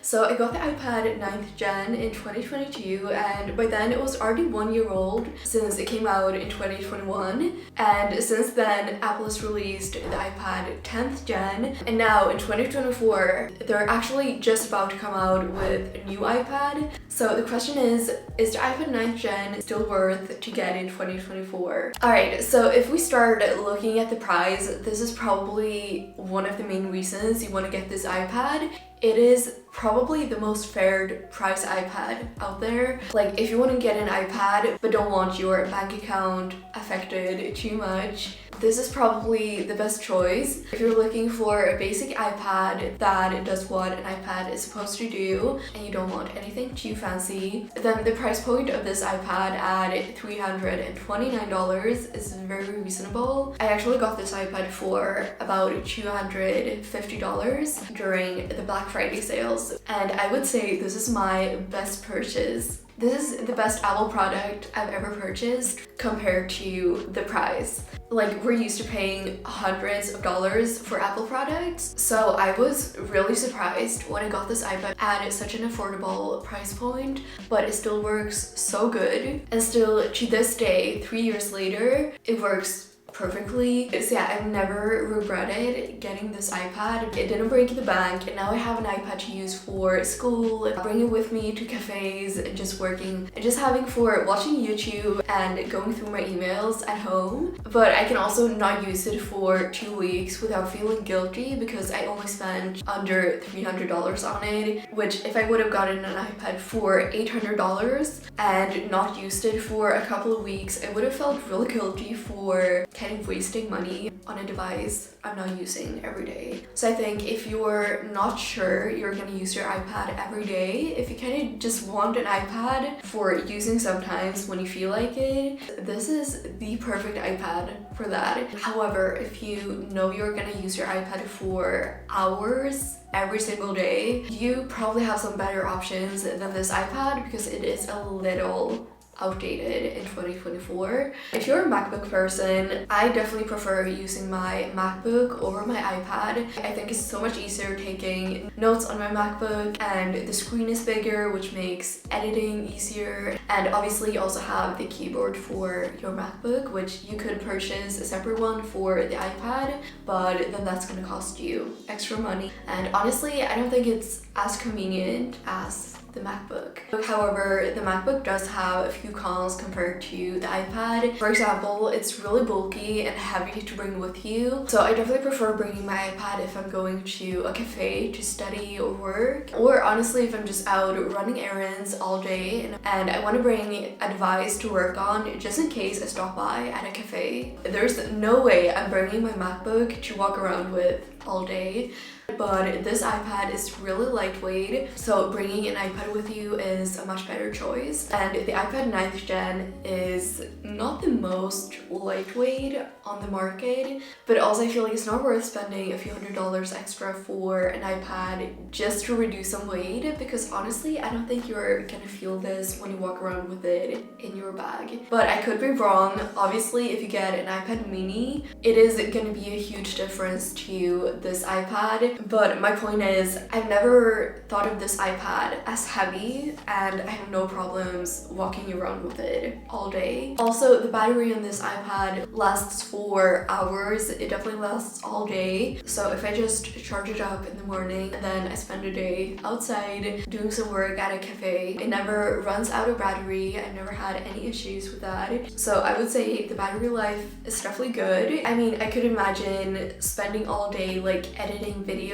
So I got the iPad 9th gen in 2022, and by then it was already 1 year old since it came out in 2021. And since then, Apple has released the iPad 10th gen, and now in 2024, they're actually just about to come out with a new iPad. So the question is the iPad 9th gen still worth to get in 2024? Alright, so if we start looking at the price, this is probably one of the main reasons you want to get this iPad. It is probably the most fair price iPad out there. Like, if you want to get an iPad but don't want your bank account affected too much, this is probably the best choice. If you're looking for a basic iPad that does what an iPad is supposed to do and you don't want anything too fancy, then the price point of this iPad at $329 is very reasonable. I actually got this iPad for about $250 during the Black Friday sales, and I would say this is my best purchase. This is the best Apple product I've ever purchased compared to the price. Like, we're used to paying hundreds of dollars for Apple products, so I was really surprised when I got this iPad at such an affordable price point, but it still works so good. And still, to this day, 3 years later, it works perfectly. So yeah, I've never regretted getting this iPad. It didn't break the bank, and now I have an iPad to use for school, bring it with me to cafes, and just working, and just having for watching YouTube and going through my emails at home. But I can also not use it for 2 weeks without feeling guilty because I only spent under $300 on it, which if I would have gotten an iPad for $800 and not used it for a couple of weeks, I would have felt really guilty for kind of wasting money on a device I'm not using every day. So I think if you're not sure you're gonna use your iPad every day, if you kind of just want an iPad for using sometimes when you feel like it, this is the perfect iPad for that. However, if you know you're gonna use your iPad for hours every single day, you probably have some better options than this iPad because it is a little outdated in 2024. If you're a MacBook person, I definitely prefer using my MacBook over my iPad. I think it's so much easier taking notes on my MacBook, and the screen is bigger, which makes editing easier. And obviously you also have the keyboard for your MacBook, which you could purchase a separate one for the iPad, but then that's gonna cost you extra money. And honestly, I don't think it's as convenient as the MacBook. However, the MacBook does have a few cons compared to the iPad. For example, it's really bulky and heavy to bring with you. So I definitely prefer bringing my iPad if I'm going to a cafe to study or work, or honestly if I'm just out running errands all day and I want to bring a device to work on just in case I stop by at a cafe. There's no way I'm bringing my MacBook to walk around with all day. But this iPad is really lightweight, so bringing an iPad with you is a much better choice. And the iPad 9th gen is not the most lightweight on the market, but also I feel like it's not worth spending a few $100s extra for an iPad just to reduce some weight, because honestly I don't think you're gonna feel this when you walk around with it in your bag. But I could be wrong. Obviously if you get an iPad mini, it is gonna be a huge difference to this iPad. But my point is, I've never thought of this iPad as heavy, and I have no problems walking around with it all day. Also, the battery on this iPad lasts for hours. It definitely lasts all day. So if I just charge it up in the morning and then I spend a day outside doing some work at a cafe, it never runs out of battery. I've never had any issues with that. So I would say the battery life is definitely good. I mean, I could imagine spending all day like editing videos,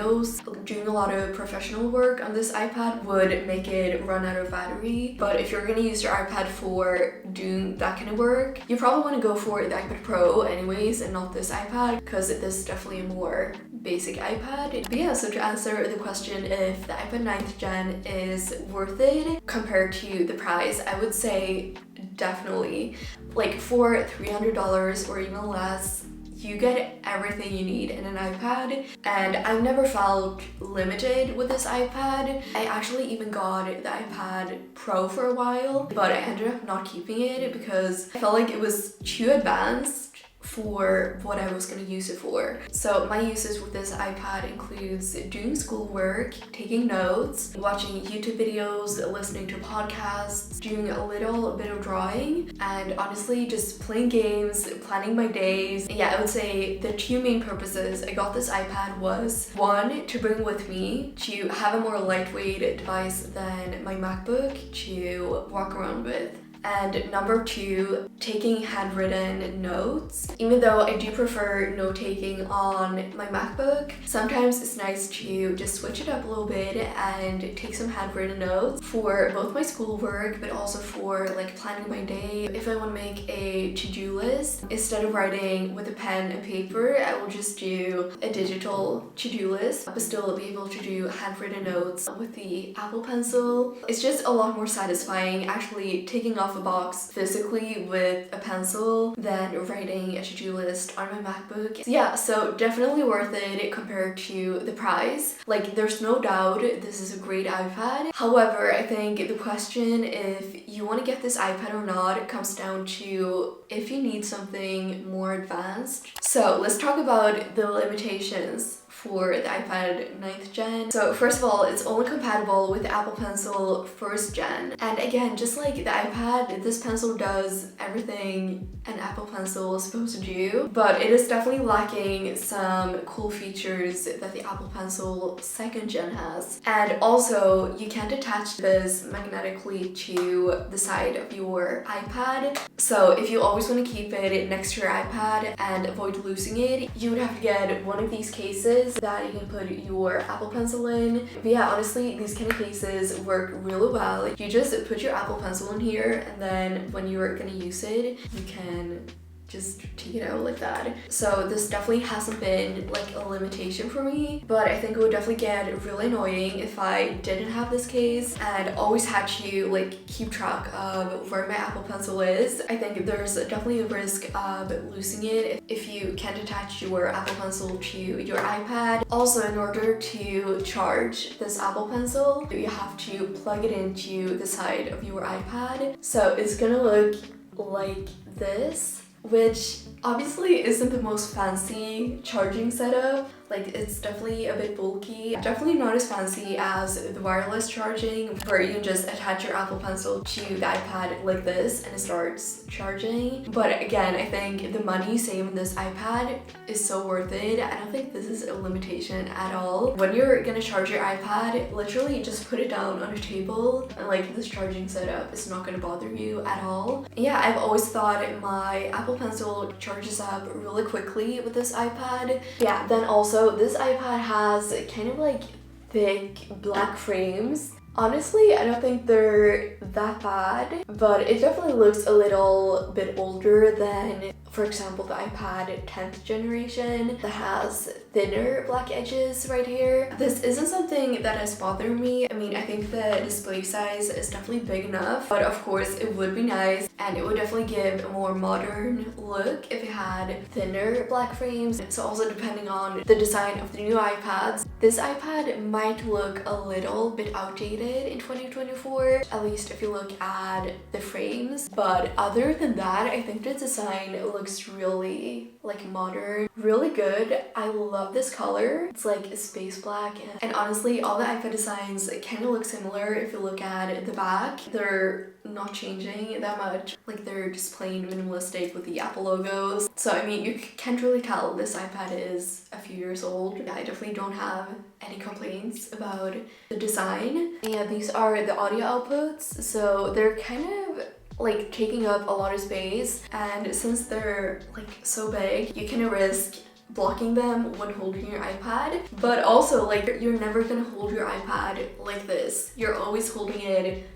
doing a lot of professional work on this iPad would make it run out of battery. But if you're gonna use your iPad for doing that kind of work, you probably want to go for the iPad Pro anyways and not this iPad, because this is definitely a more basic iPad. But yeah, so to answer the question if the iPad 9th gen is worth it compared to the price, I would say definitely. Like, for $300 or even less, you get everything you need in an iPad, and I've never felt limited with this iPad. I actually even got the iPad Pro for a while, but I ended up not keeping it because I felt like it was too advanced for what I was going to use it for. So my uses with this iPad includes doing schoolwork, taking notes, watching YouTube videos, listening to podcasts, doing a little bit of drawing, and honestly just playing games, planning my days. Yeah, I would say the two main purposes I got this iPad was, one, to bring with me, to have a more lightweight device than my MacBook to walk around with. And number two, taking handwritten notes. Even though I do prefer note-taking on my MacBook, sometimes it's nice to just switch it up a little bit and take some handwritten notes for both my schoolwork, but also for like planning my day. If I want to make a to-do list, instead of writing with a pen and paper, I will just do a digital to-do list, but still be able to do handwritten notes with the Apple Pencil. It's just a lot more satisfying actually taking off a box physically with a pencil than writing a to-do list on my MacBook. Yeah, so definitely worth it compared to the price. Like, there's no doubt this is a great iPad. However, I think the question if you want to get this iPad or not comes down to if you need something more advanced. So let's talk about the limitations for the iPad 9th gen. So first of all, it's only compatible with the Apple Pencil 1st gen. And again, just like the iPad, this pencil does everything an Apple Pencil is supposed to do, but it is definitely lacking some cool features that the Apple Pencil 2nd gen has. And also, you can't attach this magnetically to the side of your iPad. So if you always want to keep it next to your iPad and avoid losing it, you would have to get one of these cases that you can put your Apple Pencil in. But yeah, honestly, these kind of cases work really well. You just put your Apple Pencil in here, and then when you're gonna use it, you can just take it out like that. So this definitely hasn't been like a limitation for me, but I think it would definitely get really annoying if I didn't have this case and always had to like keep track of where my Apple Pencil is. I think there's definitely a risk of losing it if you can't attach your Apple Pencil to your iPad. Also, in order to charge this Apple Pencil, you have to plug it into the side of your iPad. So it's gonna look like this, which obviously isn't the most fancy charging setup. Like, it's definitely a bit bulky. Definitely not as fancy as the wireless charging, where you can just attach your Apple Pencil to the iPad like this and it starts charging. But again, I think the money saved in this iPad is so worth it. I don't think this is a limitation at all. When you're gonna charge your iPad, literally just put it down on a table, and like this charging setup is not gonna bother you at all. Yeah, I've always thought my Apple Pencil charges up really quickly with this iPad. Yeah, then also this iPad has kind of like thick black frames. Honestly, I don't think they're that bad, but it definitely looks a little bit older than, for example, the iPad 10th generation that has thinner black edges right here. This isn't something that has bothered me. I mean, I think the display size is definitely big enough, but of course it would be nice and it would definitely give a more modern look if it had thinner black frames. So also depending on the design of the new iPads, this iPad might look a little bit outdated in 2024, at least if you look at the frames. But other than that, I think the design looks really like modern, really good. I love this color. It's like a space black, and honestly all the iPad designs kind of look similar. If you look at the back, they're not changing that much. Like, they're just plain minimalistic with the Apple logos. So I mean, you can't really tell this iPad is a few years old. Yeah, I definitely don't have any complaints about the design. Yeah, these are the audio outputs, so they're kind of like taking up a lot of space, and since they're like so big, you can risk blocking them when holding your iPad. But also, like, you're never gonna hold your iPad like this. You're always holding it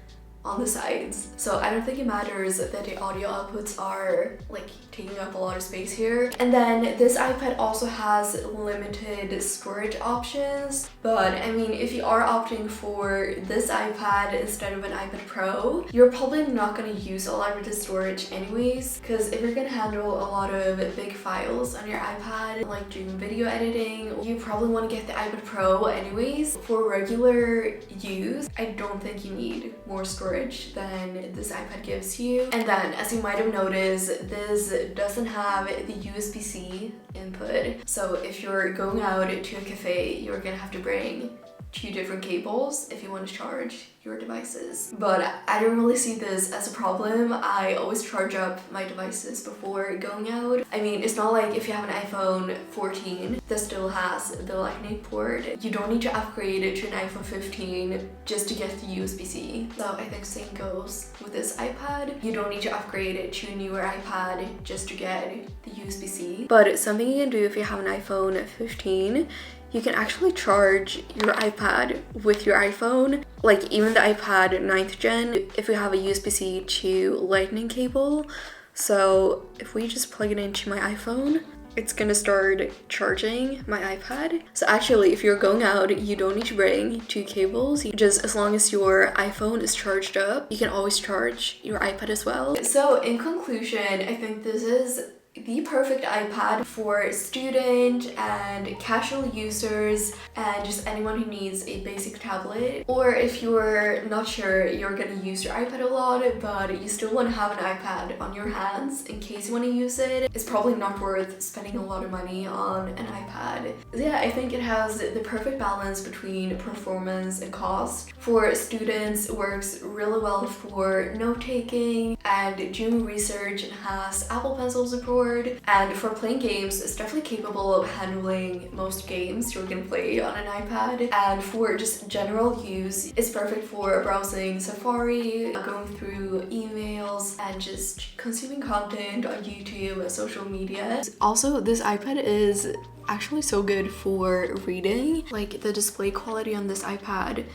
on the sides. So I don't think it matters that the audio outputs are like taking up a lot of space here. And then this iPad also has limited storage options, but I mean, if you are opting for this iPad instead of an iPad Pro, you're probably not going to use a lot of the storage anyways, because if you're going to handle a lot of big files on your iPad, like doing video editing, you probably want to get the iPad Pro anyways. For regular use, I don't think you need more storage storage than this iPad gives you. And then, as you might have noticed, this doesn't have the USB-C input. So if you're going out to a cafe, you're gonna have to bring 2 different cables if you want to charge your devices. But I don't really see this as a problem. I always charge up my devices before going out. I mean, it's not like if you have an iPhone 14 that still has the lightning port, you don't need to upgrade it to an iPhone 15 just to get the USB-C. So I think same goes with this iPad. You don't need to upgrade it to a newer iPad just to get the USB-C. But something you can do if you have an iPhone 15, you can actually charge your iPad with your iPhone. Like even the iPad 9th gen, if you have a USB-C to lightning cable. So if we just plug it into my iPhone, it's gonna start charging my iPad. So actually, if you're going out, you don't need to bring 2 cables. Just as long as your iPhone is charged up, you can always charge your iPad as well. So in conclusion, I think this is the perfect iPad for student and casual users and just anyone who needs a basic tablet. Or if you're not sure you're gonna use your iPad a lot but you still want to have an iPad on your hands in case you want to use it, it's probably not worth spending a lot of money on an iPad. Yeah, I think it has the perfect balance between performance and cost. For students, it works really well for note-taking and doing research and has Apple Pencil support. And for playing games, it's definitely capable of handling most games you're gonna play on an iPad. And for just general use, it's perfect for browsing Safari, going through emails, and just consuming content on YouTube and social media. Also, this iPad is actually so good for reading. Like the display quality on this iPad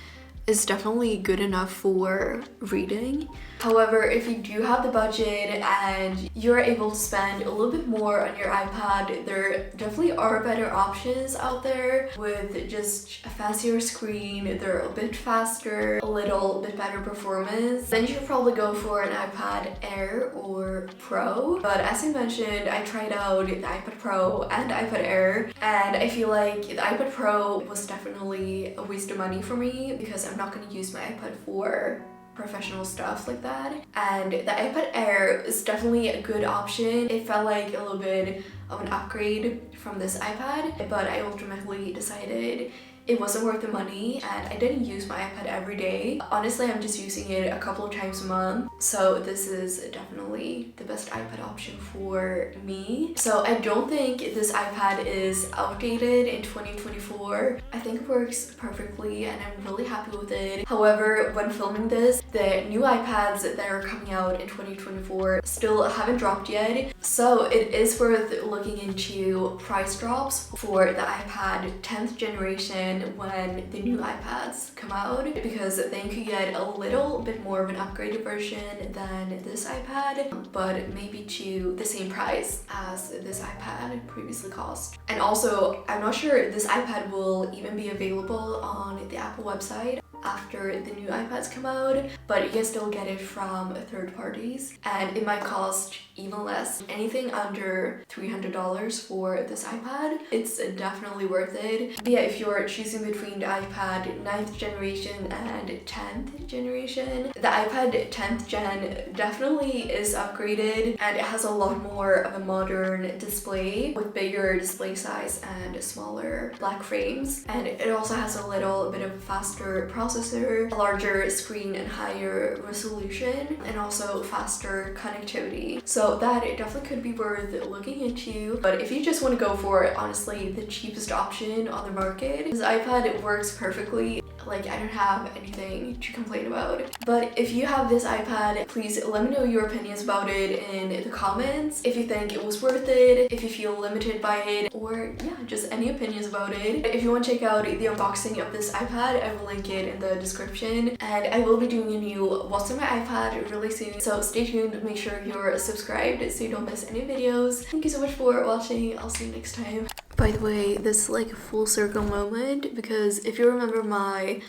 is definitely good enough for reading. However, if you do have the budget and you're able to spend a little bit more on your iPad, there definitely are better options out there with just a fancier screen. They're a bit faster, a little bit better performance. Then you should probably go for an iPad Air or Pro. But as I mentioned, I tried out the iPad Pro and iPad Air, and I feel like the iPad Pro was definitely a waste of money for me because I'm not going to use my iPad for professional stuff like that. And the iPad Air is definitely a good option. It felt like a little bit of an upgrade from this iPad, but I ultimately decided it wasn't worth the money, and I didn't use my iPad every day. Honestly, I'm just using it a couple of times a month, so this is definitely the best iPad option for me. So I don't think this iPad is outdated in 2024. I think it works perfectly and I'm really happy with it. However, when filming this, the new iPads that are coming out in 2024 still haven't dropped yet, so it is worth looking into price drops for the iPad 10th generation when the new iPads come out, because then you could get a little bit more of an upgraded version than this iPad, but maybe to the same price as this iPad previously cost. And also, I'm not sure this iPad will even be available on the Apple website after the new iPads come out, but you can still get it from third parties and it might cost even less. Anything under $300 for this iPad, it's definitely worth it. But yeah, if you're choosing between the iPad 9th generation and 10th generation, the iPad 10th gen definitely is upgraded and it has a lot more of a modern display with bigger display size and smaller black frames, and it also has a little bit of faster processor, a larger screen and higher resolution, and also faster connectivity. So that it definitely could be worth looking into. But if you just want to go for honestly the cheapest option on the market, this iPad works perfectly. Like, I don't have anything to complain about. But if you have this iPad, please let me know your opinions about it in the comments. If you think it was worth it, if you feel limited by it, or yeah, just any opinions about it. If you want to check out the unboxing of this iPad, I will link it in the description. And I will be doing a new What's on my iPad really soon. So stay tuned, make sure you're subscribed so you don't miss any videos. Thank you so much for watching. I'll see you next time. By the way, this is like a full circle moment because if you remember my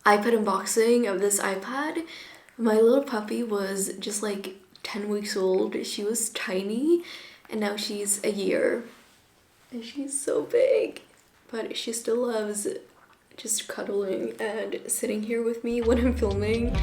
iPad unboxing of this iPad, my little puppy was just like 10 weeks old. She was tiny and now she's a year and she's so big, but she still loves just cuddling and sitting here with me when I'm filming.